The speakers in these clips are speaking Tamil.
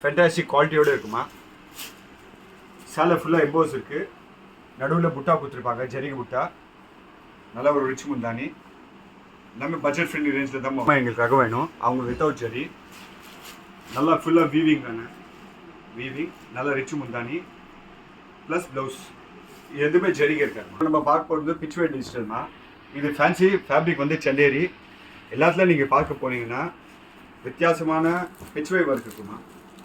ஃபேண்டாஸ்டிக் குவாலிட்டியோடு இருக்குமா. சேலை ஃபுல்லாக எம்போஸ் இருக்குது. நடுவில் புட்டா கொடுத்துருப்பாங்க, ஜரிகை புட்டா. நல்லா ஒரு ரிச் முந்தானி. எல்லாமே பட்ஜெட் ஃப்ரெண்ட்லி ரேஞ்சில் தான் எங்களுக்காக வேணும். அவங்க வித்தவுட் ஜரி. நல்லா ஃபுல்லாக வீவிங் தானே, வீவிங். நல்லா ரிச் முந்தானி ப்ளஸ் ப்ளவுஸ். எதுவுமே ஜரிகை இருக்காது. நம்ம பார்க்க போகிறது பிச்வே டிஜிட்டல்மா. இது ஃபேன்சி ஃபேப்ரிக் வந்து சந்தேரி. எல்லாத்துலையும் நீங்கள் பார்க்க போனீங்கன்னா வித்தியாசமான பிச்வே ஒர்க் இருக்குமா.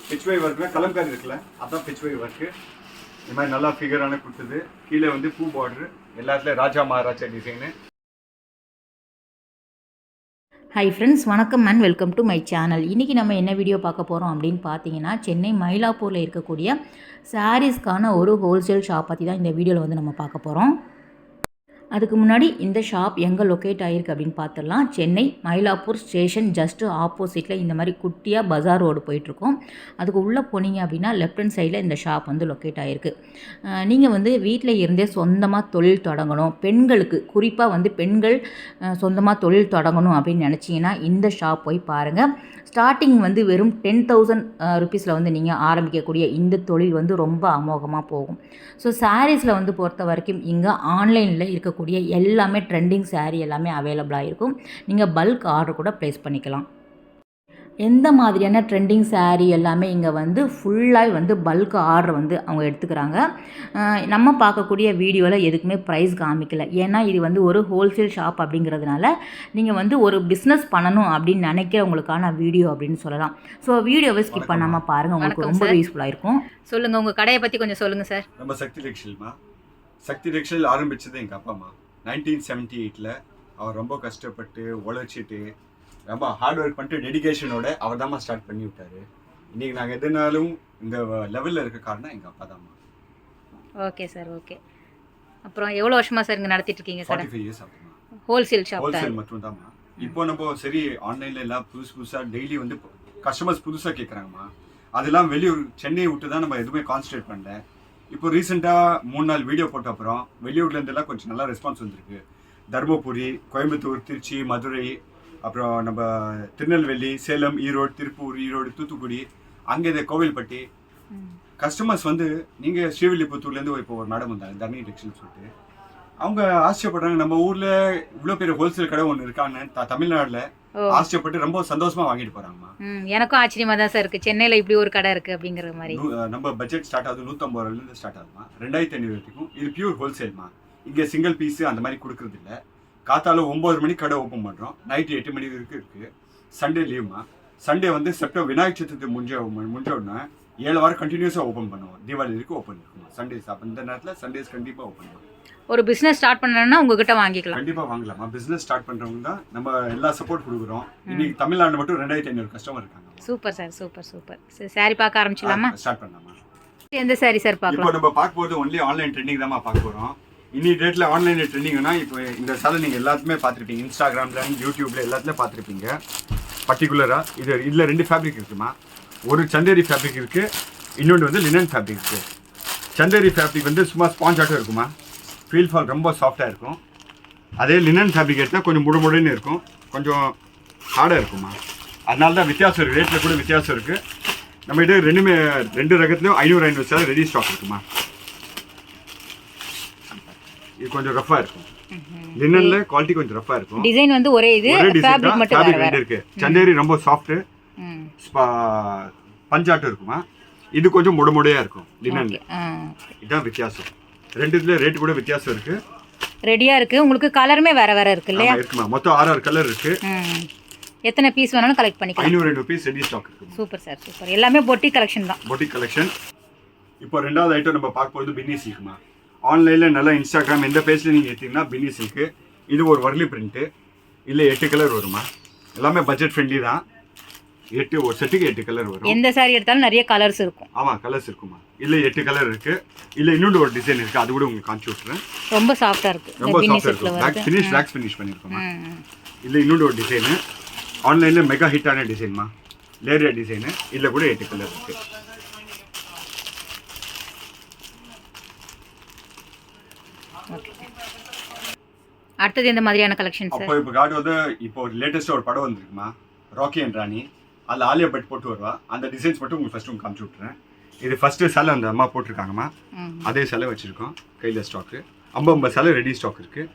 பிச்வை ஒர்க்கில் கலம்காரி இருக்குல்ல, அதுதான் பிச்வை ஒர்க்கு. இந்த மாதிரி நல்லா ஃபிகரான கொடுத்தது. கீழே வந்து பூ பார்டரு. எல்லாத்துலேயும் ராஜா மகாராஜா டிசைனு. ஹை ஃப்ரெண்ட்ஸ், வணக்கம் and welcome to my channel. இன்றைக்கி நம்ம என்ன வீடியோ பார்க்க போகிறோம் அப்படின்னு பார்த்தீங்கன்னா, சென்னை மயிலாப்பூரில் இருக்கக்கூடிய சாரீஸ்க்கான ஒரு ஹோல்சேல் ஷாப் பற்றி தான் இந்த வீடியோவில் வந்து நம்ம பார்க்க போகிறோம். அதுக்கு முன்னாடி இந்த ஷாப் எங்கே லொக்கேட் ஆகிருக்கு அப்படின்னு பார்த்துடலாம். சென்னை மயிலாப்பூர் ஸ்டேஷன் ஜஸ்ட்டு ஆப்போசிட்டில் இந்த மாதிரி குட்டியாக பஜார் ரோடு போயிட்டுருக்கோம். அதுக்கு உள்ளே போனீங்க அப்படின்னா லெஃப்ட் ஹேண்ட் சைடில் இந்த ஷாப் வந்து லொக்கேட் ஆகிருக்கு. நீங்கள் வந்து வீட்டில் இருந்தே சொந்தமாக தொழில் தொடங்கணும், பெண்களுக்கு குறிப்பாக வந்து பெண்கள் சொந்தமாக தொழில் தொடங்கணும் அப்படின்னு நினச்சிங்கன்னா இந்த ஷாப் போய் பாருங்கள். ஸ்டார்டிங் வந்து வெறும் 10,000 ருபீஸில் வந்து நீங்கள் ஆரம்பிக்கக்கூடிய இந்த தொழில் வந்து ரொம்ப அமோகமாக போகும். ஸோ சாரீஸில் வந்து பொறுத்த வரைக்கும் இங்கே ஆன்லைனில் இருக்கக்கூடிய எல்லாமே ட்ரெண்டிங் சாரீ எல்லாமே அவைலபிளாக இருக்கும். நீங்கள் பல்க் ஆர்டர் கூட ப்ளேஸ் பண்ணிக்கலாம். எந்த மாதிரியான ட்ரெண்டிங் சாரீ எல்லாமே இங்கே வந்து ஃபுல்லாக வந்து பல்க் ஆர்டர் வந்து அவங்க எடுத்துக்கிறாங்க. நம்ம பார்க்கக்கூடிய வீடியோவில் எதுக்குமே ப்ரைஸ் காமிக்கல. ஏன்னா இது வந்து ஒரு ஹோல்சேல் ஷாப் அப்படிங்கிறதுனால நீங்கள் வந்து ஒரு பிஸ்னஸ் பண்ணணும் அப்படின்னு நினைக்கிறவங்களுக்கான வீடியோ அப்படின்னு சொல்லலாம். ஸோ வீடியோவை ஸ்கிப் பண்ணாமல் பாருங்கள், உங்களுக்கு ரொம்ப யூஸ்ஃபுல்லாக இருக்கும். சொல்லுங்கள், உங்கள் கடையை பற்றி கொஞ்சம் சொல்லுங்கள் சார். நம்ம சக்தி டெக்ஸ்டைல்மா. சக்தி டெக்ஸ்டைல் ஆரம்பித்தது எங்கள் அப்பா அம்மா 1978. அவர் ரொம்ப கஷ்டப்பட்டு உழைச்சிட்டு ரொம்ப ஹார்ட் ஒர்க் பண்ணிட்டு டெடிகேஷனோட அவர் தாம்மா ஸ்டார்ட் பண்ணி விட்டார். இன்றைக்கி நாங்கள் எதுனாலும் இந்த லெவலில் இருக்க காரணம் எங்கள் அப்பா தாம்மா. Okay sir, okay. அப்புறம் எவ்வளோ வருஷமாக சார் இங்கே நடத்திட்டு இருக்கீங்க? 45 இயர்ஸ் ஆகுமா. ஹோல்சேல் ஷாப், ஹோல்சேல் மட்டும் தாம்மா. இப்போ நம்ம சரி ஆன்லைனில் எல்லாம் புதுசாக டெய்லி வந்து கஸ்டமர்ஸ் புதுசாக கேட்குறாங்கம்மா. அதெல்லாம் வெளியூர் சென்னையை விட்டு தான் நம்ம எதுவுமே கான்சன்ட்ரேட் பண்ணல. இப்போ ரீசெண்டாக 3 நாள் வீடியோ போட்ட அப்புறம் வெளியூர்லேருந்தெல்லாம் கொஞ்சம் நல்லா ரெஸ்பான்ஸ் வந்துருக்கு. தருமபுரி, கோயம்புத்தூர், திருச்சி, மதுரை, அப்புறம் நம்ம திருநெல்வேலி, சேலம், ஈரோடு, திருப்பூர், ஈரோடு, தூத்துக்குடி, அங்கே இந்த கோவில்பட்டி கஸ்டமர்ஸ் வந்து நீங்கள் ஸ்ரீவில்லிபுத்தூர்லேருந்து இப்போ ஒரு மேடம் வந்தாங்க, தர்ணி டெக்ஸ்டைல்னு சொல்லிட்டு. அவங்க ஆச்சரியப்படுறாங்க, நம்ம ஊரில் இவ்வளோ பெரிய ஹோல்சேல் கடை ஒன்று இருக்கான்னு தமிழ்நாட்டில் ஆச்சரியப்பட்டு ரொம்ப சந்தோஷமாக வாங்கிட்டு போகிறாங்கம்மா. எனக்கும் ஆச்சரியமாக தான் சார் இருக்குது, சென்னையில் இப்படி ஒரு கடை இருக்குது அப்படிங்கிற மாதிரி. நம்ம பட்ஜெட் ஸ்டார்ட் ஆகுது 150 ரூபாயிலேருந்து ஸ்டார்ட் ஆகுதுமா. 2500 வரைக்கும். இது பியூர் ஹோல்சேல்மா. இங்கே சிங்கிள் பீஸு அந்த மாதிரி கொடுக்குறது இல்லை. காத்தால 9 மணிக்கு கடை ஓப்பன் பண்ணுறோம், நைட்டு 8 மணி வரைக்கும் இருக்குது. சண்டே லீவுமா. சண்டே வந்து செப்டம்பர் விநாயகர் சதுர்த்தி முடிஞ்ச உடனே 7 வாரம் கண்டினியூஸாக ஓப்பன் பண்ணுவோம். தீபாவளி வரைக்கும் ஓப்பன் இருக்குமா சண்டேஸ். அப்போ இந்த நேரத்தில் சண்டேஸ் கண்டிப்பாக ஓப்பன் பண்ணுவோம். ஒரு பிஸ்னஸ் ஸ்டார்ட் பண்ணணும்னா உங்ககிட்ட வாங்கிக்கலாம். கண்டிப்பாக வாங்கலாமா. பிஸ்னஸ் ஸ்டார்ட் பண்ணுறவங்க தான் நம்ம எல்லா சப்போர்ட் கொடுக்குறோம். இன்னைக்கு தமிழ்நாடு மட்டும் 2500 கஸ்டமர் இருக்காங்க. Super sir, super super. Sorry பார்க்க ஆரம்பிச்சிடலாமா? ஸ்டார்ட் பண்ணலாமா. எந்த சாரி சார் பார்க்கலாம்? இப்போ நம்ம பார்க்க போகிறது ஒன்லி ஆன்லைன் ட்ரெண்டிங் தான் பார்க்க போகிறோம். இன்னி டேட்டில் ஆன்லைனில் ட்ரெண்டிங்னா இப்போ இந்த சாலை நீங்கள் எல்லாத்துமே பார்த்துருப்பீங்க. இன்ஸ்டாகிராமில், யூடியூப்பில் எல்லாத்துலேயும் பார்த்துருப்பீங்க. பர்டிகுலராக இதில் 2 ஃபேப்ரிக் இருக்குமா. ஒரு சந்தேரி ஃபேப்ரிக் இருக்குது, இன்னொன்று வந்து லினன் ஃபேப்ரிக் இருக்குது. சந்தேரி ஃபேப்ரிக் வந்து சும்மா ஸ்பாஞ்ச் ஆட்டம் இருக்குமா. ஃபீல் ஃபால் ரொம்ப சாஃப்டாக இருக்கும். அதே லினன் ஃபேப்ரிக் எடுத்தால் கொஞ்சம் முடுமுடுன்னு இருக்கும், கொஞ்சம் ஹார்டாக இருக்குமா. அதனால தான் வித்தியாசம் இருக்குது, ரேட்டில் கூட வித்தியாசம் இருக்குது. நம்ம இது 2 ரகத்துலையும் 500 சேலை ரெடி ஸ்டாக் இருக்குமா. இது கொஞ்சம் ரஃபா இருக்கும். லினன்ல குவாலிட்டி கொஞ்சம் ரஃபா இருக்கும். டிசைன் வந்து ஒரே ஃபேப்ரிக் மட்டும் வேற இருக்கு. சந்தேரி ரொம்ப சாஃப்ட், பஞ்சாட்டம் இருக்குமா. இது கொஞ்சம் முடமுடையா இருக்கும் லினன்ல. இதான் வித்தியாசம். ரெண்டுத்துல ரேட் கூட வித்தியாசம் இருக்கு. ரெடியா இருக்கு. உங்களுக்கு கலருமே வேற வேற இருக்கு இல்லையா? இருக்குமா. மொத்தம் 6 கலர் இருக்கு. எத்தனை பீஸ் வேணாலும் கலெக்ட் பண்ணிக்கலாம். 500 பீஸ் ரெடி ஸ்டாக் இருக்கு. Super sir, super. எல்லாமே பொட்டிக் கலெக்ஷன் தான். Boutique collection. இப்போ ரெண்டாவது ஐட்டம் நம்ம பார்க்க போகிறது பின்னி சில்க்மா. ஆன்லைனில் நல்லா இன்ஸ்டாகிராம் எந்த பேஜில் நீங்கள் எடுத்தீங்கன்னா பின்னி சில்க்கு. இது ஒரு வர்லி பிரிண்ட்டு. இல்லை 8 கலர் வருமா. எல்லாமே பட்ஜெட் ஃப்ரெண்ட்லி தான். ஒரு செட்டுக்கு 8 கலர் வரும். எந்த சாரி எடுத்தாலும் நிறைய கலர்ஸ் இருக்கும். ஆமாம், கலர்ஸ் இருக்குமா. இல்லை 8 கலர் இருக்குது. இல்லை இன்னொன்று ஒரு டிசைன் இருக்குது, அது கூட உங்களுக்கு காமிச்சு விட்றேன். ரொம்ப சாஃப்டாக இருக்குது. ரொம்ப சாஃப்டாக இருக்கும். வேக்ஸ் ஃபினிஷ் பண்ணியிருக்கோமா. இல்லை இன்னொன்று ஒரு டிசைனு ஆன்லைனில் மெகா ஹிட்டான டிசைன்மா. லேரியா டிசைனு. இதில் கூட 8 கலர் இருக்குது. அடுத்தது எந்த மாதிரியான கலெக்ஷன் சார்? இப்போ காட்டுவது இப்போ லேட்டஸ்ட்டாக ஒரு படம் வந்துருக்குமா, ராக்கி அண்ட் ராணி. அதில் ஆலியா பட் போட்டு வருவா. அந்த டிசைன்ஸ் மட்டும் உங்களுக்கு ஃபஸ்ட்டு உங்களுக்கு காமிச்சு விட்றேன். இது ஃபஸ்ட்டு சேலை அந்த அம்மா போட்டிருக்காங்கம்மா. அதே சேலை வச்சுருக்கோம் கையில் ஸ்டாக்கு. 50 சேலை ரெடி ஸ்டாக் இருக்குது.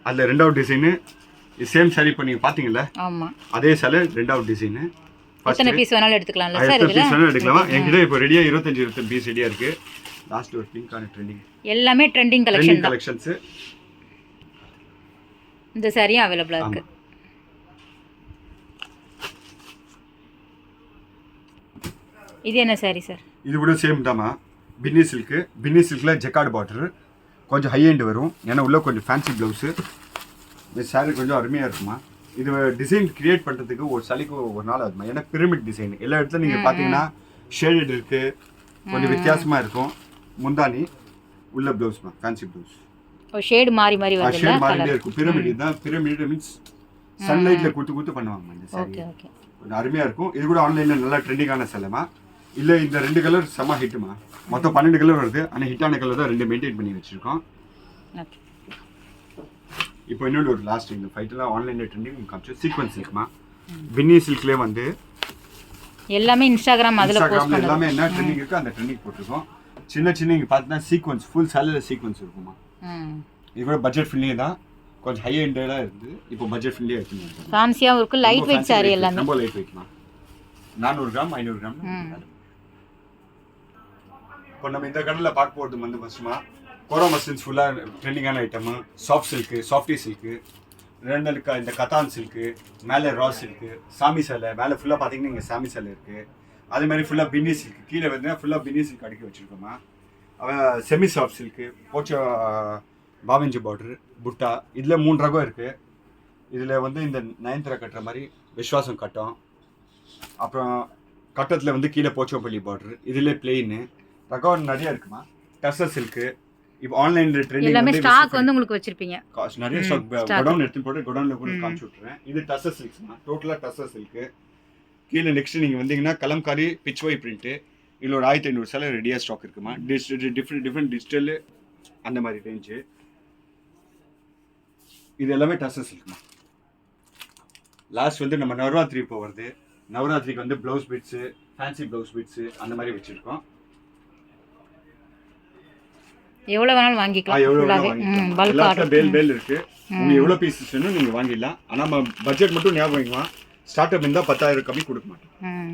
அதில் 2வது டிசைனு சேம் சாரி இப்போ நீங்கள் பார்த்தீங்கல்ல, அதே சேலை 2வது டிசைனு. எத்தனை பீஸ் வேணாலும் எடுத்துக்கலாம். எத்தனை பீஸ் வேணாலும் எடுக்கலாமா? என்கிட்ட இப்போ ரெடியாக 25 பீஸ் ரெடியாக இருக்குது. லாஸ்ட் ஒரு பிங்கான ட்ரெண்டிங், எல்லாமே ட்ரெண்டிங் கலெக்ஷன்ஸ். இந்த சாரியும் அவைலபிளாக இருக்குது. இது என்ன சாரி சார்? இது கூட சேம் தாம்மா. பின்னி சில்கில் ஜெக்கார்டு பார்டர், கொஞ்சம் ஹை எண்ட் வரும். ஏன்னா உள்ள கொஞ்சம் ஃபேன்சி ப்ளவுஸு. இந்த சாரி கொஞ்சம் அருமையாக இருக்குமா. இது டிசைன் கிரியேட் பண்ணுறதுக்கு ஒரு சளிக்கு ஒரு நாள் ஆகுமா. ஏன்னா பிரமிட் டிசைன் எல்லா இடத்துல நீங்கள் பார்த்தீங்கன்னா ஷேடட் இருக்குது, கொஞ்சம் வித்தியாசமாக இருக்கும். முந்தானி உள்ள ப்ளவுஸ்மா, ஃபேன்சி ப்ளவுஸ். ஷேடு மாறி வருது, ஷேடு மாறிட்டே இருக்கும். பிரமிட் தான். பிரமிட் மீன்ஸ் சன்லைட்டில் குத்து பண்ணுவாங்க இந்த சாரி. கொஞ்சம் அருமையாக இருக்கும். இது கூட ஆன்லைனில் நல்லா ட்ரெண்டிங்கான சேலைமா. இல்லை இந்த 2 கலர் செம்ம ஹிட்டுமா. மொத்தம் 12 கலர் வருது. ஆனால் ஹிட்டான கலர் தான் 2 மெயின்டைன் பண்ணி வச்சுருக்கோம். இப்போ இன்னொரு ஒரு லாஸ்ட் இந்த ஃபைட்டெல்லாம் ஆன்லைனில் ட்ரெண்டிங் காமிச்சு சீக்வன்ஸ் இருக்குமா. பின்னி சில்க்லேயே வந்து எல்லாமே இன்ஸ்டாகிராம் எல்லாமே என்ன ட்ரெண்டிங் இருக்கோ அந்த ட்ரெண்டிங் போட்டிருக்கோம். சின்ன இங்கே பார்த்தீங்கன்னா சீக்வன்ஸ் ஃபுல் சேலையில் சீக்வன்ஸ் இருக்குமா. இது கூட பட்ஜெட் ஃப்ரெண்ட்லியே தான். கொஞ்சம் ஹை எண்டெல்லாம் இருக்குது. இப்போ பட்ஜெட் ஃப்ரெண்ட்லியாக இருக்குது. ஃபேன்சியாகவும் இருக்குது. லைட் வெயிட் சாரி எல்லாமே ரொம்ப லைட் வெயிட்மா. 400 gram 500 gram. இப்போ நம்ம இந்த கடையில் பார்க்க போகிறது வந்து ஃபஸ்ட்டுமா கோரா மஸ்லின்ஸ் ஃபுல்லாக ட்ரெண்டிங்கான item. Soft silk, softy silk, 2 இந்த கத்தான் சில்க்கு, மேலே ரா சில்க்கு, சாமி சேலை. மேலே ஃபுல்லாக பார்த்தீங்கன்னா இங்கே சாமி சேலை இருக்குது. அதே மாதிரி ஃபுல்லாக பின்னி சில்க்கு. கீழே வந்து ஃபுல்லாக பின்னி சில்க் அடுக்கி வச்சுருக்கோமா. அவன் செமி சாஃப்ட் சில்க்கு, போச்ச பாவஞ்சி பார்டரு, புட்டா. இதில் 3 ரகம் இருக்குது. இதில் வந்து இந்த நயன்தரா கட்டுற மாதிரி விஸ்வாசம் கட்டம், அப்புறம் கட்டத்தில் வந்து கீழே போச்சோப்பள்ளி பார்டரு. இதில் பிளெயின் ரகம் நிறைய இருக்குமா. டசர் சில்க்கு. இப்போ ஆன்லைனில் ட்ரெண்டிங் எல்லாமே ஸ்டாக் வந்து உங்களுக்கு வச்சிருப்பீங்க. நிறைய ஸ்டாக் குடோன் எடுத்து போட்டு குடோனில் கூட காமிச்சு விட்றேன். இது டசர் சில்க்ஸ்மா. டோட்டலாக டசர் சில்க்கு. கீழே நெக்ஸ்ட் நீங்கள் வந்தீங்கன்னா கலம்காரி பிச்வை பிரிண்ட்டு. இதில் ஒரு 1500 சேலை ரெடியாக ஸ்டாக் இருக்குமா. டிஃப்ரெண்ட் டிஜிட்டல் அந்த மாதிரி ரேஞ்சு. இது எல்லாமே டசர் சில்க்குமா. லாஸ்ட் வந்து நம்ம நவராத்திரி இப்போ வருது. நவராத்திரிக்கு வந்து blouse bits, fancy blouse bits அந்த மாதிரி வச்சுருக்கோம். எவ்வளோ வேணாலும் வாங்கிக்கலாம். பேல் இருக்கு. உங்களுக்கு எவ்வளோ பீசஸ் வேணும் நீங்கள் வாங்கிடலாம். ஆனால் நம்ம பட்ஜெட் மட்டும் ஞாபகம் வைக்கலாம். ஸ்டார்ட் அப் இருந்தால் 10,000 கம்மி கொடுக்க மாட்டோம்.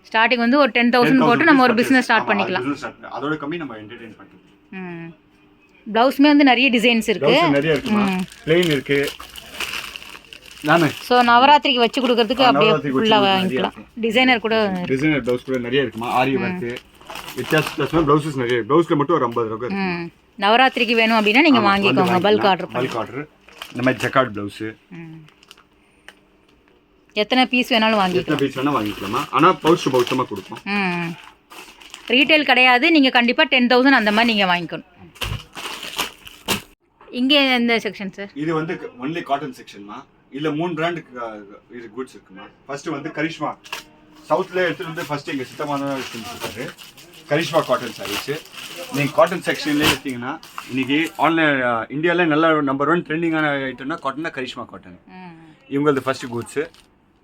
ஸ்டார்டிங் வந்து ஒரு 10,000 போட்டு நம்ம ஒரு பிஸ்னஸ் ஸ்டார்ட் பண்ணிக்கலாம். அதோட கம்மி நம்ம என்டர்டெயின் பண்ணுறோம். ப்ளவுஸ்மே வந்து நிறைய டிசைன்ஸ் இருக்கு. நிறைய இருக்குமா. பிளெயின் இருக்கு. ஸோ நவராத்திரிக்கு வச்சு கொடுக்கறதுக்கு அப்படியே ஃபுல்லாக வாங்கிக்கலாம். டிசைனர் ப்ளவுஸ் கூட நிறைய இருக்குமா. ஆரி ஒர்க்கு வித்தியாசமான ப்ளவுசஸ் நிறைய. ப்ளவுஸ்ல மட்டும் ஒரு 50 ரகம் இருக்கு. நவராத்திரிக்கு வேணும் அப்படின்னா நீங்கள் வாங்கிக்கோங்க. Bulk order. இந்த மாதிரி ஜக்கார்ட் ப்ளவுஸு எத்தனை பீஸ் வேணாலும் வாங்கிக்கலாமா. ஆனால் பவுச் டு பவுச்சமாக கொடுப்போம். ரீட்டைல் கிடையாது. நீங்கள் கண்டிப்பாக 10,000 அந்த மாதிரி நீங்கள் வாங்கிக்கணும். இங்கே எந்த செக்ஷன் சார்? இது வந்து ஒன்லி காட்டன் செக்ஷன்மா. இதில் 3 பிராண்டுக்கு இது குட்ஸ் இருக்குமா. ஃபர்ஸ்ட் வந்து கரிஷ்மா. சவுத்தில் எடுத்துகிட்டு வந்து ஃபர்ஸ்ட் எங்கள் சித்தமான செஞ்சுருக்காரு. கரிஷ்மா காட்டன் சாரீஸு. நீங்கள் காட்டன் செக்ஷன்லேயே எடுத்தீங்கன்னா இன்றைக்கி ஆன்லைன் இந்தியாவில் நல்ல நம்பர் 1 ட்ரெண்டிங்கான ஐட்டம்னா காட்டன்னா கரிஷ்மா காட்டன். இவங்களது ஃபஸ்ட்டு குட்ஸு.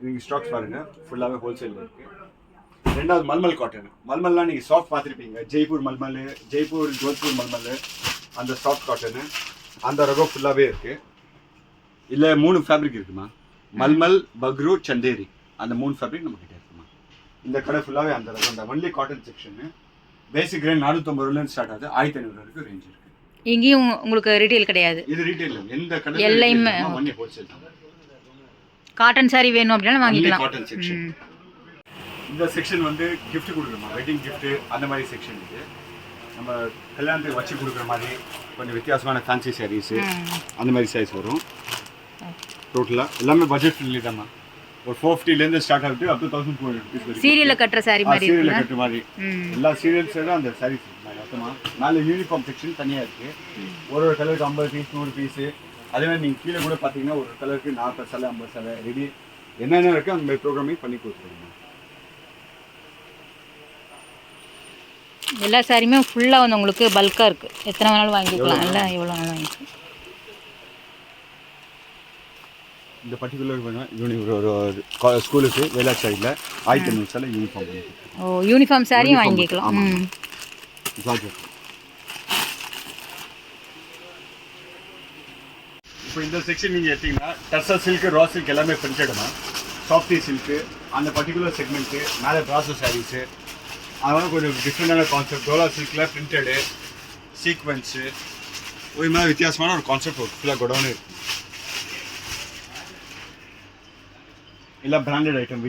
நீங்கள் ஸ்டாக்ஸ் பாருங்கள். ஃபுல்லாகவே ஹோல்சேலில் இருக்குது. 2வது மல்மல் காட்டன். மல்மல்லாம் நீங்கள் சாஃப்ட் பார்த்துருப்பீங்க. ஜெய்ப்பூர் மல்மல், ஜோத்பூர் மல்மல், அந்த சாஃப்ட் காட்டனு அந்த ரகம் ஃபுல்லாகவே இருக்குது. இல்லை 3 ஃபேப்ரிக் இருக்குமா. மல்மல், பக்ரு, சந்தேரி அந்த 3 ஃபேப்ரிக் நம்மக்கிட்ட இருக்குமா. இந்த கடை ஃபுல்லாகவே அந்த ரகம். அந்த ஒன்லி காட்டன் செக்ஷனு. பேசிக் ரேட் 450 ரூபாயிலேருந்து ஸ்டார்ட் ஆகுது. 1500 வரைக்கும் ரேஞ்ச் இருக்குது. இங்கேயும் உங்களுக்கு ரீட்டைல் கிடையாது. இது ரீட்டைல் எந்த கடை எல்லாமே ஒன்லி ஹோல்சேல் தான். காட்டன் சாரி வேணும் அப்படின்னா வாங்கிக்கலாம். Cotton section. இந்த செக்ஷன் வந்து கிஃப்ட் கொடுக்குறோமா. வெட்டிங் கிஃப்ட்டு அந்த மாதிரி செக்ஷன் இது. நம்ம கல்யாணத்துக்கு வச்சு கொடுக்குற மாதிரி கொஞ்சம் வித்தியாசமான ஃபேன்சி சாரீஸு அந்த மாதிரி சைஸ் வரும். டோட்டலாக எல்லாமே பட்ஜெட் ஃப்ரெண்ட்லி தான்மா. ஒரு 450லேருந்து ஸ்டார்ட் ஆகிட்டு அப் டு 1200 rupees. சீரியலில் கட்டுற சாரி மாதிரி. சீரியலில் கட்டுற மாதிரி எல்லா சீரியல்ஸோட அந்த சாரீஸ் மொத்தமாக. மேலே யூனிஃபார்ம் செக்ஷன் தனியாக இருக்குது. ஒரு கலருக்கு 50 பீஸ் 100 பீஸு. அதே மாதிரி நீங்கள் கீழே கூட பார்த்தீங்கன்னா ஒரு கலருக்கு 40 சேலை 50 சேலை ரெடி என்னென்ன இருக்குது அந்த மாதிரி ப்ரோக்ராமிங் பண்ணி கொடுத்துருவோம். எல்லா சாரியுமே ஃபுல்லாக வந்து உங்களுக்கு பல்காக இருக்குது. எத்தனை வேணாலும் வாங்கிக்கலாம். எல்லாம் எவ்வளோ வேணாலும் வாங்கிக்கலாம். இந்த பர்டிகுலர் ஒரு ஸ்கூலுக்கு வேலாட் சைடில் 1500 சேலை யூனிஃபார்ம் பண்ணி ஓ யூனிஃபார்ம் சாரியும் வாங்கிக்கலாம். ஆமாம் ஜார்ஜெட். இப்போ இந்த செக்ஷன் நீங்கள் எடுத்தீங்கன்னா டர்சர் சில்க்கு ரா சில்க் எல்லாமே பிரிண்டடுமா. சாஃப்டி சில்க்கு அந்த பர்டிகுலர் செக்மெண்ட்டு மேலே ப்ராசஸ் சாரீஸு அதெல்லாம் கொஞ்சம் டிஃப்ரெண்டான கான்செப்ட். டோலா சில்கில் பிரிண்டடு சீக்வென்ஸு ஒரு மாதிரி வித்தியாசமான ஒரு கான்செப்ட் ஒரு ஃபுல்லாக குடோன்னு இருக்குது. எல்லாம் பிராண்டட் ஐட்டம்.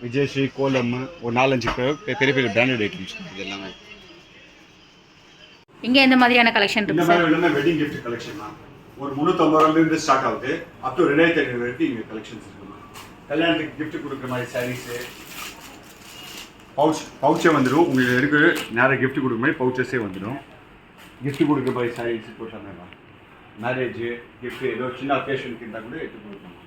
விஜயஸ்ரீ கோலம் ஒரு 4-5 பெரிய பெரிய பிராண்டட் ஐட்டம்ஸ் இது எல்லாமே. இங்கே எந்த மாதிரியான கலெக்ஷன் இந்த இருக்கு மாதிரி எல்லாமே வெட்டிங் கிஃப்ட் கலெக்ஷன் தான். ஒரு 350 ரூபாயிலிருந்து ஸ்டார்ட் ஆகுது அப் டு 2500 வரைக்கும் இங்கே கலெக்ஷன்ஸ் இருக்குமா. கல்யாணத்துக்கு கிஃப்ட் கொடுக்குற மாதிரி சாரீஸு பவுச்சே வந்துடும். உங்களுக்கு இருக்கிற நேராக கிஃப்ட் கொடுக்குற மாதிரி பவுச்சஸே வந்துடும். கிஃப்ட் கொடுக்குற மாதிரி சாரீஸ் போட்டாங்க. மேரேஜு கிஃப்ட் ஏதோ சின்ன அக்கேஷனுக்கு இருந்தால் கூட எடுத்து கொடுக்கணும்.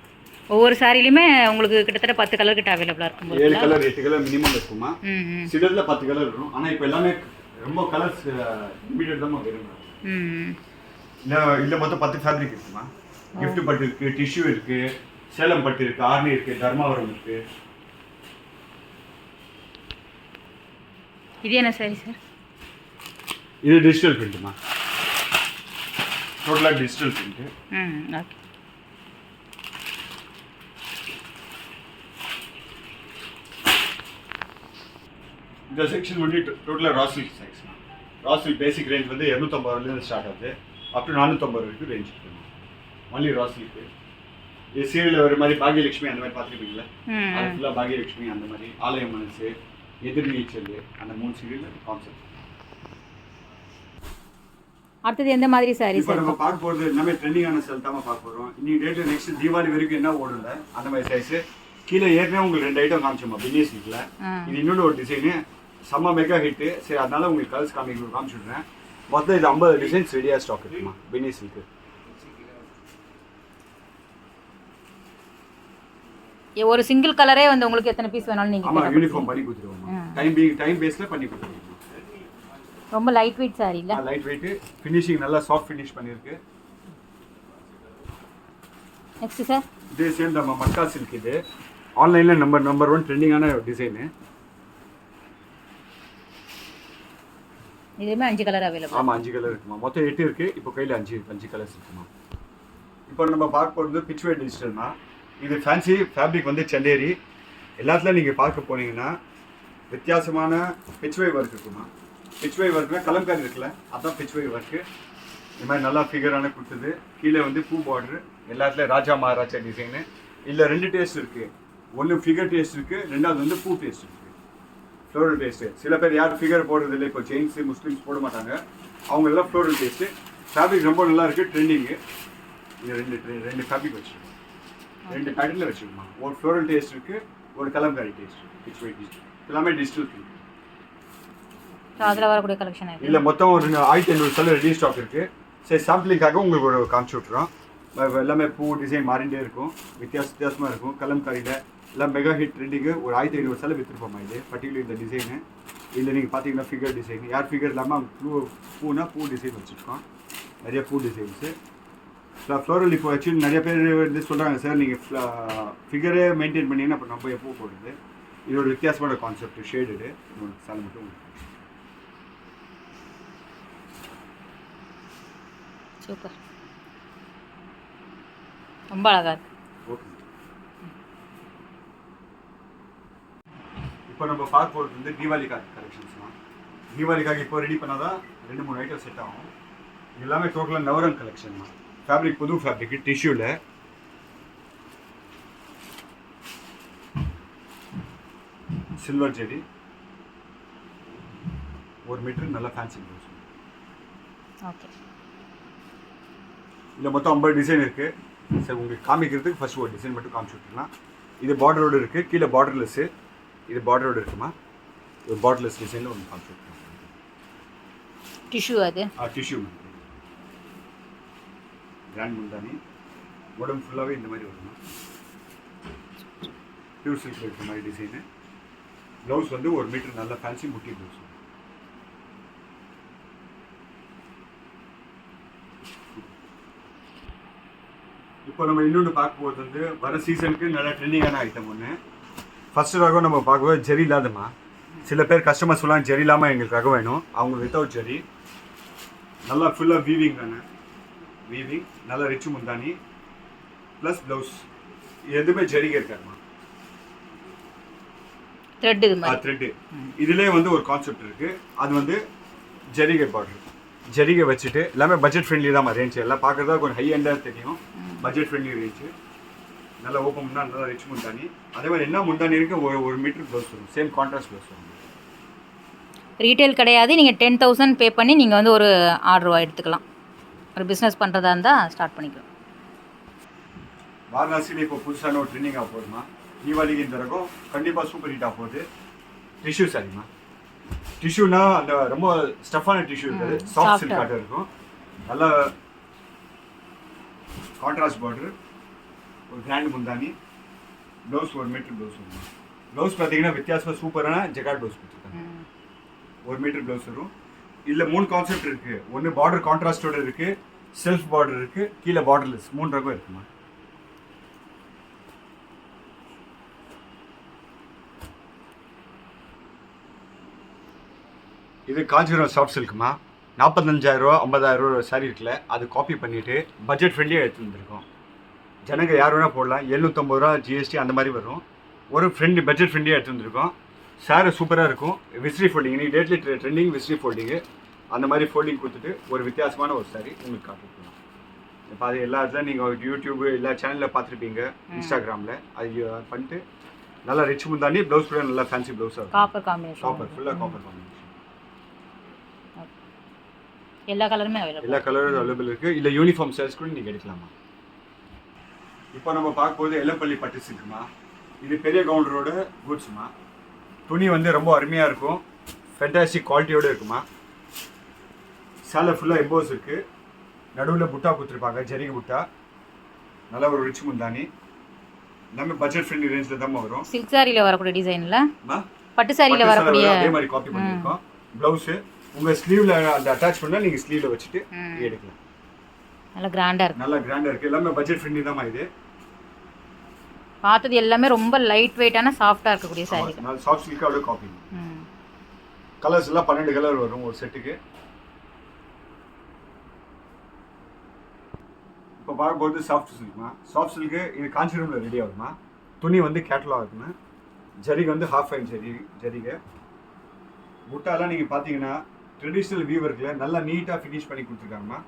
ஒவ்வொரு சாரிலையுமே உங்களுக்கு கிட்டத்தட்ட 10 கலர் கிட்ட அவைலபிளாக இருக்கும். 7 கலர் 8 கலர் மினிமம் இருக்குமா. சிலரில் 10 கலர் இருக்கும். ஆனால் இப்போ எல்லாமே ரொம்ப கலர்ஸ் லிமிட்டட் தான் விரும்புகிறோம். இல்லை மொத்தம் 10 ஃபேப்ரிக் இருக்குமா. கிஃப்ட் பட்டு இருக்குது, டிஷ்யூ இருக்குது, சேலம் பட்டு இருக்குது, ஆர்னி இருக்குது, தர்மாவரம் இருக்குது. இது என்ன சாரி சார்? இது டிஜிட்டல் பிரிண்ட்டுமா. டோட்டலாக டிஜிட்டல் பிரிண்ட்டு. ஓகே. இந்த செக்ஷன் வந்து டோட்டலாக raw silk section. Raw silk basic range வந்து 250 ரூபாயிலேருந்து ஸ்டார்ட் ஆகுது அப் டு 450 வரைக்கும் ரேஞ்ச் இருக்குது. Only raw silk. இது சீரியலில் ஒரு மாதிரி பாகியலட்சுமி அந்த மாதிரி பார்த்துருப்பீங்களா. அது ஃபுல்லாக பாகியலட்சுமி அந்த மாதிரி ஆலய மனசு எதிர்நீச்சல் அந்த 3 சீரியல் கான்செப்ட். அடுத்தது எந்த மாதிரி சாரி இப்போ நம்ம பார்க்க போகிறது எல்லாமே ட்ரெண்டிங்கான செல் தான் பார்க்க போகிறோம். இன்னைக்கு டேட்டில் நெக்ஸ்ட் தீபாவளி வரைக்கும் என்ன ஓடுல அந்த மாதிரி சைஸு. கீழே ஏற்கனவே உங்களுக்கு 2 ஐட்டம் காமிச்சோமா பின்னி சில்கில். இது இன்னொன்று ஒரு டிசைனு செம்ம மெகா ஹிட்டு. சரி அதனால உங்களுக்கு கலர்ஸ் காமிச்சுடுறேன். மொத்தம் இது 50 டிசைன்ஸ் ரெடியாக ஸ்டாக் இருக்குமா பின்னி சில்க்கு. ஒரு சிங்கிள் கலரே வந்து உங்களுக்கு எத்தனை பீஸ் வேணாலும் நீங்கள் ஆமாம் யூனிஃபார்ம் பண்ணி கொடுத்துருவோம். டைம் பேஸில் பண்ணி கொடுத்துருவோம். ரொம்ப லைட் வெயிட் சாரி இல்லை. லைட் வெயிட்டு ஃபினிஷிங் நல்லா சாஃப்ட் ஃபினிஷ் பண்ணியிருக்கு. நெக்ஸ்ட் சார் இதே சேம் நம்ம மக்கா சில்க். இது ஆன்லைனில் நம்பர் 1 ட்ரெண்டிங்கான டிசைனு. இதுவுமே 5 கலர் அவைலபிள். ஆமாம் 5 கலர் இருக்குமா. மொத்தம் 8 இருக்குது. இப்போ கையில் 5 கலர்ஸ் இருக்குமா. இப்போ நம்ம பார்க்க போகிறது பிச்வே டிஜிட்டல்னா. இது ஃபேன்சி ஃபேப்ரிக் வந்து சண்டேரி. எல்லாத்துலையும் நீங்கள் பார்க்க போனீங்கன்னா வித்தியாசமான பிச்வே ஒர்க் இருக்குமா. பிச்வே ஒர்க்னா கலம்காரி இருக்குல்ல அதுதான் பிச்வே ஒர்க்கு. இந்த மாதிரி நல்லா ஃபிகரான கொடுத்தது. கீழே வந்து பூ பார்டரு. எல்லாத்துலேயும் ராஜா மகாராஜா டிசைனு. இல்லை 2 டேஸ்ட் இருக்குது. ஒன்று ஃபிகர் டேஸ்ட் இருக்குது, 2வது வந்து பூ டேஸ்ட் இருக்குது, ஃப்ளோரல் டேஸ்ட்டு. சில பேர் யார் ஃபிகர் போடுறது இல்லை. இப்போ ஜெயின்ஸு முஸ்லீம்ஸ் போட மாட்டாங்க. அவங்க எல்லாம் ஃப்ளோரல் டேஸ்ட்டு. ஃபேப்ரிக் ரொம்ப நல்லா இருக்குது ட்ரெண்டிங்கு. இது 2 ஃபேப்ரிக் வச்சுருக்கோம். 2 பேட்டர்னில் வச்சுருக்கோம். ஒரு ஃப்ளோரல் டேஸ்ட் இருக்குது, ஒரு கலம்காரி டேஸ்ட். பிச்வே டிஜிட்டல் எல்லாமே டிஜிட்டல் இருக்குது. அதில் வரக்கூடிய கலெக்ஷன் இல்லை மொத்தம் ஒரு 1500 சேலை ரெடி ஸ்டாக் இருக்குது. சரி சாம்பிளிங்காக உங்களுக்கு ஒரு காமிச்சு விட்றோம். எல்லாமே பூ டிசைன் மாறிண்டே இருக்கும். வித்தியாசமாக இருக்கும். கலம்காரியில் எல்லாம் மெகா ஹிட் ட்ரெண்டிங்கு. ஒரு 1500 சேலை விற்றுருப்போமா. இது பர்டிகுலர் இந்த டிசைனு. இதில் நீங்கள் பார்த்தீங்கன்னா ஃபிகர் டிசைன். யார் ஃபிகர் இல்லாமல் பூனா பூ டிசைன் வச்சுருக்கோம். நிறைய பூ டிசைன்ஸு. ஃப்ளோரல் இப்போ வச்சு நிறைய பேர் வந்து சொல்கிறாங்க சார் நீங்கள் ஃபிகரே மெயின்டைன் பண்ணிங்கன்னா அப்போ நம்ம பூ போடுறது. இது ஒரு வித்தியாசமான கான்செப்ட். ஷேடடு சேலை மட்டும். சூப்பர். ரொம்ப அழகாக இருக்கு. ஓகே. இப்போ நம்ம பார்க்க போகிறது வந்து தீபாவளிக்காக கலெக்ஷன்ஸ் தான். தீபாவளிக்காக இப்போ ரெடி பண்ணாதான் 2-3 ஐட்டம் செட் ஆகும். எல்லாமே டோட்டலாக நவரங் கலெக்ஷன் தான். ஃபேப்ரிக் புது ஃபேப்ரிக் டிஷ்யூவில். சில்வர் ஜெரி 1 மீட்டர் நல்லா ஃபேன்சி ப்ளவுஸ். ஓகே. இதில் மொத்தம் 50 டிசைன் இருக்குது. சரி உங்களுக்கு காமிக்கிறதுக்கு ஃபர்ஸ்ட் ஒரு டிசைன் மட்டும் காமிச்சு விட்டுருலாம். இது பார்டரோடு இருக்குது. கீழே பார்டர்லெஸ்ஸு. இது பார்டரோடு இருக்குமா. ஒரு பார்டர்லெஸ் டிசைனில் ஒன்று காமிச்சு விட்டுருலாம். டிஷ்யூ அது டிஷ்யூ கிராண்ட் முந்தானி. உடம்பு ஃபுல்லாகவே இந்த மாதிரி வருமா. பியூர் சில்க் இருக்கிற மாதிரி டிசைனு. ப்ளவுஸ் வந்து 1 மீட்டர் நல்லா ஃபேன்சி முட்டி ப்ளவுஸ். இப்போ நம்ம இன்னொன்று பார்க்கும்போது வந்து வர சீசனுக்கு நல்ல ட்ரெண்டிங்கான ஐட்டம் ஒன்று. ஃபர்ஸ்ட் ரகம் நம்ம பார்க்கும்போது ஜெரி இல்லாதம்மா. சில பேர் கஸ்டமர்ஸ் எல்லாம் ஜெரி இல்லாமல் எங்களுக்கு ரகம் வேணும், அவங்க வித்தவுட் ஜெரி. நல்லா ஃபுல்லாக வீவிங் தானே, வீவிங் நல்லா ரிச் முந்தானி ப்ளஸ் ப்ளவுஸ். எதுவுமே ஜெரிகை இருக்காதுமா, த்ரெட். இது மாதிரி த்ரெட்டு. இதுலேயே வந்து ஒரு கான்செப்ட் இருக்குது, அது வந்து ஜெரிகை பார்டர். ஜெரிகை வச்சுட்டு எல்லாமே பட்ஜெட் ஃப்ரெண்ட்லி தான் ரேஞ்ச். எல்லாம் பார்க்குறதா கொஞ்சம் ஹை எண்டாக தெரியும், பட்ஜெட் ஃப்ரெண்ட்லி ரேஞ்சு. நல்லா ஓப்பன் பண்ணால் நல்லா ரிச் முந்தானி. அதே மாதிரி என்ன முந்தானி இருக்குது, ஒரு மீட்டர் ப்ளவுஸ் வரும், சேம் கான்ட்ராஸ்ட் ப்ளவுஸ் வரும். ரீட்டைல் கிடையாது, நீங்கள் 10,000 பே பண்ணி நீங்கள் வந்து ஒரு ஆர்டர் எடுத்துக்கலாம். ஒரு பிஸ்னஸ் பண்ணுறதா இருந்தால் ஸ்டார்ட் பண்ணிக்கலாம். வாரணாசியில் இப்போ புதுசான ஒரு ட்ரெண்டிங் ஆக போகுதுமா. தீபாவளிக்கு இந்த ரகம் கண்டிப்பாக சூப்பர் ஹீட் ஆக போகுது. டிஷ்யூ சாரிம்மா. டிஷ்யூனா அந்த ரொம்ப ஸ்டஃப்பான டிஷ்யூ இருக்காது, சாஃப்ட் சில்க் காட்டன் இருக்கும். நல்ல கான்ட்ராஸ்ட் பார்டர், ஒரு கிராண்ட் முந்தானி, ப்ளவுஸ் 1 மீட்டர் ப்ளவுஸ் வரும். ப்ளவுஸ் பார்த்தீங்கன்னா வித்தியாசமாக சூப்பரான ஜெகார்ட் ப்ளவுஸ் கொடுத்துருக்காங்க. 1 மீட்டர் ப்ளவுஸ் வரும். இதில் 3 கான்செப்ட் இருக்குது. ஒன்று பார்டர் கான்ட்ராஸ்டோட இருக்குது, செல்ஃப் பார்டர் இருக்குது, கீழே பார்டர்லெஸ். 3 ரகம் இருக்குமா. இது காஞ்சிபுரம் சாஃப்ட் சில்க்குமா. 45,000 50,000 சாரி இருக்குல்ல, அது காப்பி பண்ணிவிட்டு பட்ஜெட் ஃப்ரெண்ட்லியாக எடுத்து வந்துருக்கோம். ஜனங்க யார் வேணால் போடலாம். 750 ரூபா ஜிஎஸ்டி அந்த மாதிரி வரும். ஒரு ஃப்ரெண்ட்லி பட்ஜெட் ஃப்ரெண்ட்லியாக எடுத்து வந்துருக்கோம். சாரி சூப்பராக இருக்கும். விஸ்ட்ரி ஃபோல்டிங், நீ டேட்லி ட்ரெண்டிங் விஸ்ட்ரி ஃபோல்டிங்கு அந்த மாதிரி ஃபோல்டிங் கொடுத்துட்டு ஒரு வித்தியாசமான ஒரு சாரி உங்களுக்கு காட்டிருக்கலாம். இப்போ அது எல்லா இடத்துல நீங்கள் யூடியூப் எல்லா சேனலில் பார்த்துருப்பீங்க, இன்ஸ்டாகிராமில். அது பண்ணிட்டு நல்லா ரிச் முந்தாண்டி, ப்ளவுஸ் கூட நல்லா ஃபேன்சி ப்ளவுஸாக இருக்கும். Copper combination. காப்பர், ஃபுல்லாக காப்பர் காம்பினேஷன். எல்லா கலருமே அவைலபிள். எல்லா கலரும் அவைலபிள் இருக்குது. இல்லை யூனிஃபார்ம் சைஸ் கூட நீங்கள் எடுக்கலாமா. இப்போ நம்ம பார்க்கும்போது எல்லப்பள்ளி பட்டு சில்க்குமா. இது பெரிய கவுண்டரோட குட்ஸ்மா. துணி வந்து ரொம்ப அருமையாக இருக்கும், ஃபென்டாஸ்டிக் குவாலிட்டியோடு இருக்குமா. சேலை ஃபுல்லாக எம்போஸ் இருக்குது. நடுவில் புட்டா கொடுத்துருப்பாங்க, ஜெரிகை புட்டா. நல்ல ஒரு ரிச் முந்தானி. எல்லாமே பட்ஜெட் ஃப்ரெண்ட்லி ரேஞ்சில் தான் வரும். சில்க் சாரியில் வரக்கூடிய டிசைனில், பட்டு சாரியில் வரக்கூடிய அதே மாதிரி காப்பி பண்ணியிருக்கோம். ப்ளவுஸு உங்கள் ஸ்லீவில் அந்த அட்டாச் பண்ணால் நீங்கள் ஸ்லீவில் வச்சுட்டு எடுக்கலாம். நல்லா கிராண்டாக இருக்குது. நல்லா கிராண்டாக இருக்குது. எல்லாமே பட்ஜெட் ஃப்ரெண்ட்லி தான் இது. பார்த்தது எல்லாமே ரொம்ப லைட் வெயிட்டான சாஃப்டாக இருக்கக்கூடிய சாரி. நான் சாஃப்ட் சில்கோட காப்பி. கலர்ஸ் எல்லாம் 12 கலர் வரும் ஒரு செட்டுக்கு. இப்போ பார்க்கும்போது சாஃப்ட் சில்க்மா. சாஃப்ட் சில்க்கு இது காஞ்சிபுரமில் ரெடி ஆகுமா. துணி வந்து கேட்டலாக இருக்குமா. ஜரிகை வந்து ஹாஃப் ஃபைன் ஜரிகை. புட்டாலாம் நீங்கள் பார்த்தீங்கன்னா ட்ரெடிஷ்னல் வீவர்க்கில் நல்லா நீட்டாக ஃபினிஷ் பண்ணி கொடுத்துருக்காங்கம்மா.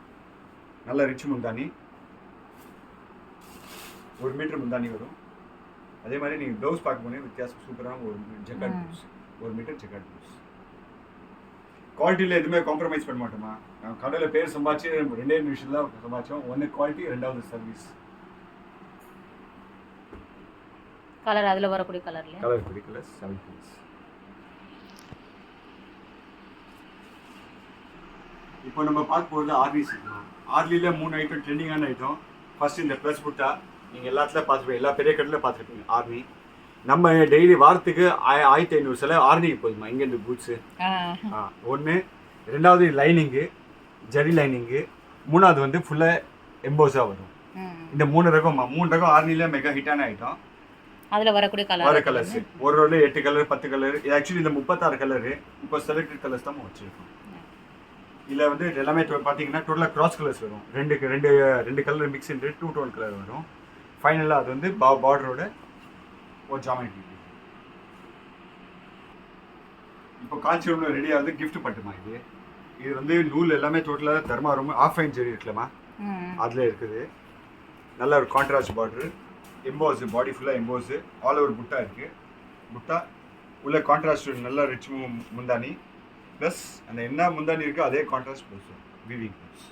நல்லா ரிச் முந்தானி, 1 மீட்டர் முந்தானி வரும். அதே மாதிரி நீங்கள் ப்ளவுஸ் பார்க்க போனீங்க வித்தியாசம் சூப்பரான ஒரு jacquard blouse, 1 metre jacquard blouse. குவாலிட்டியில் எதுவுமே காம்ப்ரமைஸ் பண்ண மாட்டோமா. நான் கடையில் பேர் சம்பாதிச்சு 2 நிமிஷம் தான் சம்பாதிச்சோம். 1 குவாலிட்டி, 2வது சர்வீஸ். கலர் அதில் வரக்கூடிய கலர்ல கலர் கூடிய கலர் 7 கலர்ஸ். இப்போ நம்ம பார்க்க போகிறது ஆர்லி சில்க்மா. ஆர்லியில் 3 ஐட்டம் ட்ரெண்டிங்கான ஐட்டம். ஃபர்ஸ்ட் இந்த ப்ளஸ் புட்டா நீங்கள் எல்லாத்துலேயும் பார்த்துருப்பீங்க, எல்லா பெரிய கடையில் பார்த்துருப்பீங்க. ஆர்னி நம்ம டெய்லி வாரத்துக்கு 1500 சில ஆர்னிக்கு போதுமா இங்கேருந்து பூட்ஸு. ஒன்று. 2வது லைனிங்கு, ஜரி லைனிங்கு. 3வது வந்து ஃபுல்லாக எம்போஸாக வரும். இந்த 3 ரகம் 3 ரகம் ஆர்னியில் மெகா ஹிட்டான ஐட்டம். அதில் வரக்கூடிய கலர் வர கலர்ஸ் ஒரு ரோல 8 கலர் 10 கலர். ஆக்சுவலி இந்த 36 கலரு இப்போ செலக்டட் கலர்ஸ் தான் வச்சுருக்கோம். இதில் வந்து எல்லாமே பார்த்தீங்கன்னா டோட்டலாக கிராஸ் கலர்ஸ் வரும். ரெண்டு colour mix into 2 tone colour வரும். ஃபைனலாக அது வந்து பார்டரோட ஒரு ஜாமெட்ரி. இப்போ காஞ்சிபுரம்ல ரெடி ஆகுது கிஃப்ட் பட்டுமா. இது வந்து நூல் எல்லாமே டோட்டலாக தர்மாரும் ஆஃப் ஃபைன் ஜெரி இருக்குல்லம்மா, அதில் இருக்குது. நல்ல ஒரு கான்ட்ராஸ்ட் பார்டரு, எம்போஸு, பாடி ஃபுல்லாக எம்போஸு, ஆல் ஓவர் புட்டா இருக்குது. புட்டா உள்ள கான்ட்ராஸ்ட் நல்லா ரிச் முந்தானி ப்ளஸ் அந்த என்ன முந்தானி இருக்கோ அதே கான்ட்ராஸ்ட் ப்ளஸ் வீவிங் ப்ளஸ்.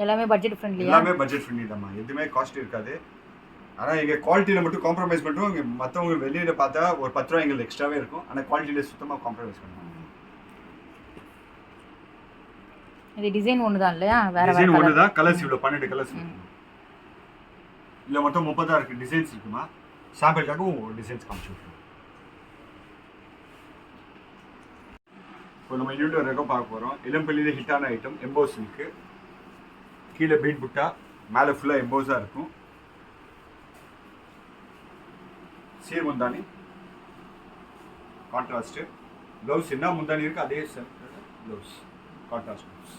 எல்லாமே பட்ஜெட் ஃப்ரெண்ட்லி. எல்லாமே பட்ஜெட் ஃப்ரெண்ட்லி தான்மா, எதுவுமே காஸ்ட் இருக்காது. ஆனால் எங்கள் குவாலிட்டியில் மட்டும் காம்ப்ரமைஸ் பண்ணுறோம். இங்கே மற்றவங்க வெளியில் பார்த்தா ஒரு 10 ரூபா எங்களுக்கு எக்ஸ்ட்ராவே இருக்கும். ஆனால் குவாலிட்டியில் சுத்தமாக காம்ப்ரமைஸ் பண்ணுவோம். இது டிசைன் ஒன்று தான் இல்லையா? வேற டிசைன் ஒன்று தான். கலர்ஸ் இவ்வளோ 12 கலர்ஸ் இருக்குமா. இல்லை மொத்தம் 36 டிசைன்ஸ் இருக்குமா. சாம்பிளுக்காகவும் ஒரு டிசைன்ஸ் காமிச்சு விட்ருவோம். இப்போ நம்ம இன்னொரு ரகம் பார்க்க போகிறோம். இளம்பள்ளியில் ஹிட்டான ஐட்டம் எம்போஸ் சில்க்கு. கீழே பீட் புட்டா, மேலே ஃபுல்லாக எம்போஸாக இருக்கும். சீர் முந்தானி கான்ட்ராஸ்ட் ப்ளவுஸ் என்ன முந்தானி இருக்கு அதே ப்ளவுஸ் கான்ட்ராஸ்ட் ப்ளவுஸ்.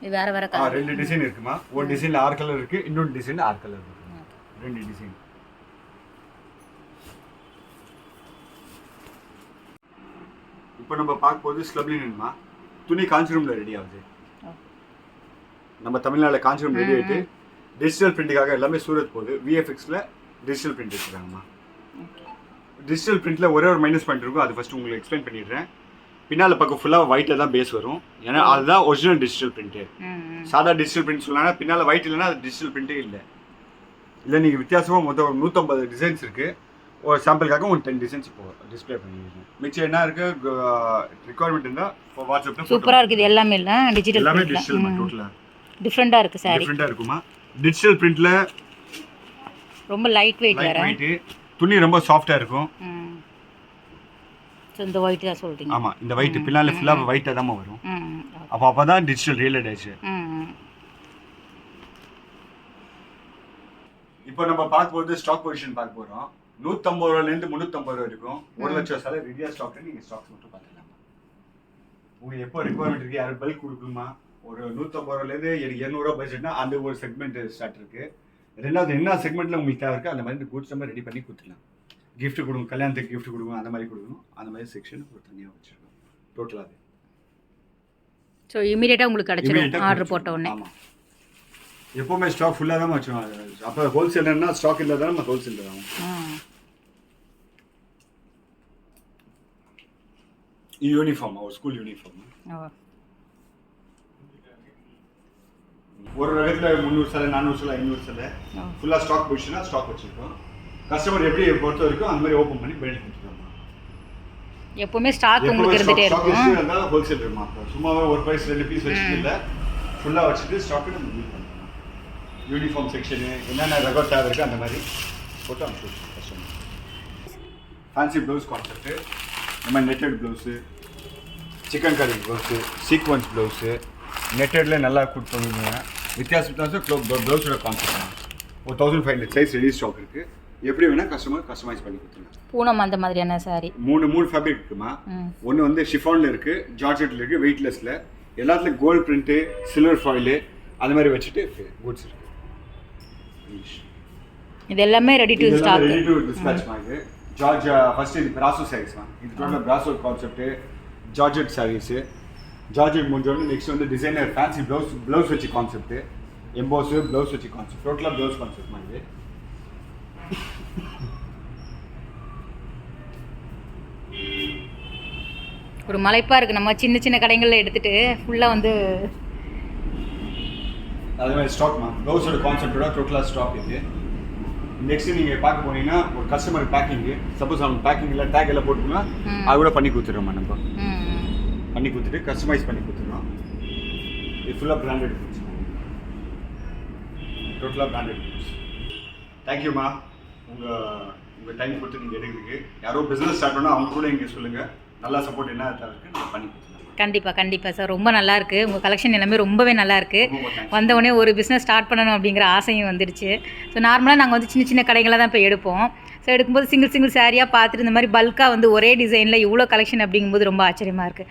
இது வேற வேற கலர். 2 டிசைன் இருக்குமா. ஒரு டிசைன்ல 6 கலர் இருக்கு, இன்னொரு டிசைன்ல 6 கலர் இருக்கு. 2 டிசைன். இப்போ நம்ம பார்க்க போறது ஸ்லப்லின்மா. துணி காஞ்சிரூம்ல ரெடி ஆகுது. நம்ம தமிழ்நாடுல காஞ்சிரூம் ரெடி ஆயிட்டு டிஜிட்டல் பிரிண்டிங்காக எல்லாமே சூரத் போகுது. விஎஃப்எக்ஸ்ல டிஜிட்டல் பிரிண்ட் வச்சுருக்காங்கம்மா. டிஜிட்டல் பிரிண்ட்ல ஒரே ஒரு மைனஸ் பாயிண்ட் இருக்கும், அது ஃபர்ஸ்ட் உங்களுக்கு எக்ஸ்பிளைன் பண்ணிடுறேன். பின்னால் பக்கம் ஃபுல்லாக ஒயிட்டில் தான் பேஸ் வரும், ஏன்னா அதுதான் ஒரிஜினல் டிஜிட்டல் பிரிண்ட்டு. சாதா டிஜிட்டல் பிரிண்ட் சொல்லலாம், பின்னால் ஒயிட் இல்லைன்னா அது டிஜிட்டல் பிரிண்ட்டே இல்லை. இல்லை நீங்கள் வித்தியாசமாக மொத்தம் 150 டிசைன்ஸ் இருக்குது. ஒரு சாம்பிளுக்காக ஒரு 10 டிசைன்ஸ் இப்போ டிஸ்பிளே பண்ணிடுறேன். மிச்சம் என்ன இருக்குது ரிக்குவயர்மெண்ட் இருந்தால் இப்போ வாட்ஸ்அப்பில் சூப்பராக இருக்குது. எல்லாமே இல்லை டிஜிட்டல், எல்லாமே டிஜிட்டல் டோட்டலாக டிஃப்ரெண்ட்டாக இருக்குது. சாரி டிஃப்ரெண்ட்டாக இருக்குமா. டிஜிட்டல் பிரிண்ட்டில் ரொம்ப லைட் வெயிட் வேறு, துணி ரொம்ப சாஃப்டாக இருக்கும். ஸோ இந்த ஒயிட் தான் சொல்கிறீங்க. ஆமாம், இந்த ஒயிட் பின்னால் ஃபுல்லாக ஒயிட்டாக தான் வரும். அப்போ தான் டிஜிட்டல் ரியல் ஆச்சு. இப்போ நம்ம பார்க்க போகிறது ஸ்டாக் பொசிஷன் பார்க்க போகிறோம். 150 ரூபாயிலேருந்து 350 ரூபா இருக்கும். 1 லட்சம் சாலை ரெடியாக ஸ்டாக். நீங்கள் ஸ்டாக்ஸ் மட்டும் பார்த்துக்கலாம். உங்களுக்கு எப்போ ரிக்குவயர்மெண்ட் இருக்குது, யாரும் பல்க் கொடுக்கணுமா, ஒரு 150 ரூபாயிலேருந்து 200 ரூபா பட்ஜெட்னா அந்த ஒரு செக்மெண்ட் ஸ்டார்ட் இருக்குது. ரெண்டாவது என்ன செக்மெண்ட்டில் உங்களுக்கு தேவை இருக்குது அந்த மாதிரி கூட்ஸ் நம்ம ரெடி பண்ணி கொடுத்துக்கலாம். கிஃப்ட் கொடுங்க, கல்யாணத்துக்கு கிஃப்ட் கொடுங்க, அந்த மாதிரி கொடுக்கணும். அந்த மாதிரி செக்ஷன் ஒரு தனியாக வச்சுருக்கோம் டோட்டலாக. ஸோ இமீடியட்டாக உங்களுக்கு கிடச்சிடும் ஆர்டர் போட்ட உடனே. ஆமாம், எப்போவுமே ஸ்டாக் ஃபுல்லாக தான் வச்சுருவோம். அப்போ ஹோல்சேலர்னா ஸ்டாக் இல்லை தான் நம்ம ஹோல்சேலர் ஆகும். யூனிஃபார்ம், ஒரு ஸ்கூல் யூனிஃபார்ம். ஒரு ரகத்தில் 300 சிலை, 400 சிலை, 500 சிலை ஃபுல்லாக ஸ்டாக் பொசிஷனாக ஸ்டாக் வச்சுருக்கோம். கஸ்டமர் எப்படி பொறுத்த வரைக்கும் அந்த மாதிரி ஓப்பன் பண்ணி பில்ட் கொடுத்துருவோம். எப்பவுமே ஸ்டாக் உங்களுக்கு இருந்துட்டே இருக்கும். ஸ்டாக் இருந்தால் ஹோல்சேலர் மாப்போம். சும்மாவே ஒரு பீஸ் 2 பீஸ் வச்சுட்டு இல்லை, ஃபுல்லாக வச்சுட்டு ஸ்டாக்கு நம்ம பில்ட் பண்ணுறோம். யூனிஃபார்ம் செக்ஷனு என்னென்ன ரகம் தேவை இருக்குது அந்த மாதிரி போட்டு அனுப்பிச்சு கஸ்டமர். ஃபேன்சி ப்ளவுஸ் கான்செப்ட்டு, இந்த மாதிரி நெட்டட் ப்ளவுஸு, சிக்கன் கறி ப்ளவுஸு, சீக்வன்ஸ் ப்ளவுஸு, நெட்டடில் நல்லா கொடுத்துருவீங்க. வித்தியாசம் ப்ளவுஸோட கான்செப்ட். ஒரு 1500 சைஸ் ரெடி ஸ்டாக் இருக்குது. எப்படி வேணால் கஸ்டமைஸ் பண்ணி கொடுத்துருங்க. பூனம் அந்த மாதிரியான சாரி 3 ஃபேப்ரிக் இருக்குமா. ஒன்று வந்து ஷிஃபானில் இருக்குது, ஜார்ஜெட்டில் இருக்குது, வெயிட்லெஸில், எல்லாத்துலேயும் கோல்டு பிரிண்ட்டு, சில்வர் ஃபாயிலு அந்த மாதிரி வச்சுட்டு குட்ஸ் இருக்குது. இது எல்லாமே ready to stock, ready to dispatch மாதிரி. ஃபர்ஸ்ட் இது பிராசோ சாரீஸ் தான். இது total brasso concept, georgette sarees. Georgette முடிஞ்சோடனே நெக்ஸ்ட் வந்து டிசைனர் ஃபேன்சி ப்ளவுஸ் வச்சு கான்செப்ட்டு, எம்போஸு ப்ளவுஸ் வச்சு கான்செப்ட், டோட்டலாக ப்ளவுஸ் கான்செப்ட் மாதிரி. ஒரு மலைப்பாக இருக்குது. நம்ம சின்ன சின்ன கடைகளில் எடுத்துகிட்டு ஃபுல்லாக வந்து அதே மாதிரி ஸ்டாக்மா ப்ளவுஸோட கான்செப்டோட டோட்டலாக ஸ்டாக் இது. நெக்ஸ்ட்டு நீங்கள் பார்க்க போனீங்கன்னா ஒரு கஸ்டமர் பேக்கிங்கு, சப்போஸ் அவங்க பேக்கிங்கில் டேக் எல்லாம் போட்டுக்கோன்னா அது கூட பண்ணி கொடுத்துட்றோம்மா. நம்ம பண்ணி கொடுத்துட்டு கஸ்டமைஸ் பண்ணி கொடுத்துருவோம். இது ஃபுல்லாக பிராண்டட் ஃபுட்ஸ், டோட்டலாக பிராண்டட் ஃபுட்ஸ். தேங்க்யூம்மா, உங்கள் டைம் கொடுத்து நீங்கள் எடுக்கிறதுக்கு. யாரோ பிஸ்னஸ் ஸ்டார்ட் பண்ணால் அவங்க கூட இங்கே சொல்லுங்கள். நல்லா சப்போர்ட் என்ன இருக்குது நம்ம பண்ணி கொடுத்துருவோம். கண்டிப்பாக சார், ரொம்ப நல்லா இருக்குது. உங்கள் கலெக்ஷன் எல்லாமே ரொம்பவே நல்லா இருக்குது. வந்தவொடனே ஒரு பிஸ்னஸ் ஸ்டார்ட் பண்ணணும் அப்படிங்கிற ஆசையும் வந்துடுச்சு. ஸோ நார்மலாக நாங்கள் வந்து சின்ன சின்ன கடைகளை தான் இப்போ எடுப்போம். ஸோ எடுக்கும்போது சிங்கிள் சாரியாக பார்த்துட்டு இந்த மாதிரி பல்காக வந்து ஒரே டிசைனில் இவ்வளோ கலெக்ஷன் அப்படிங்கும்போது ரொம்ப ஆச்சரியமாக இருக்குது.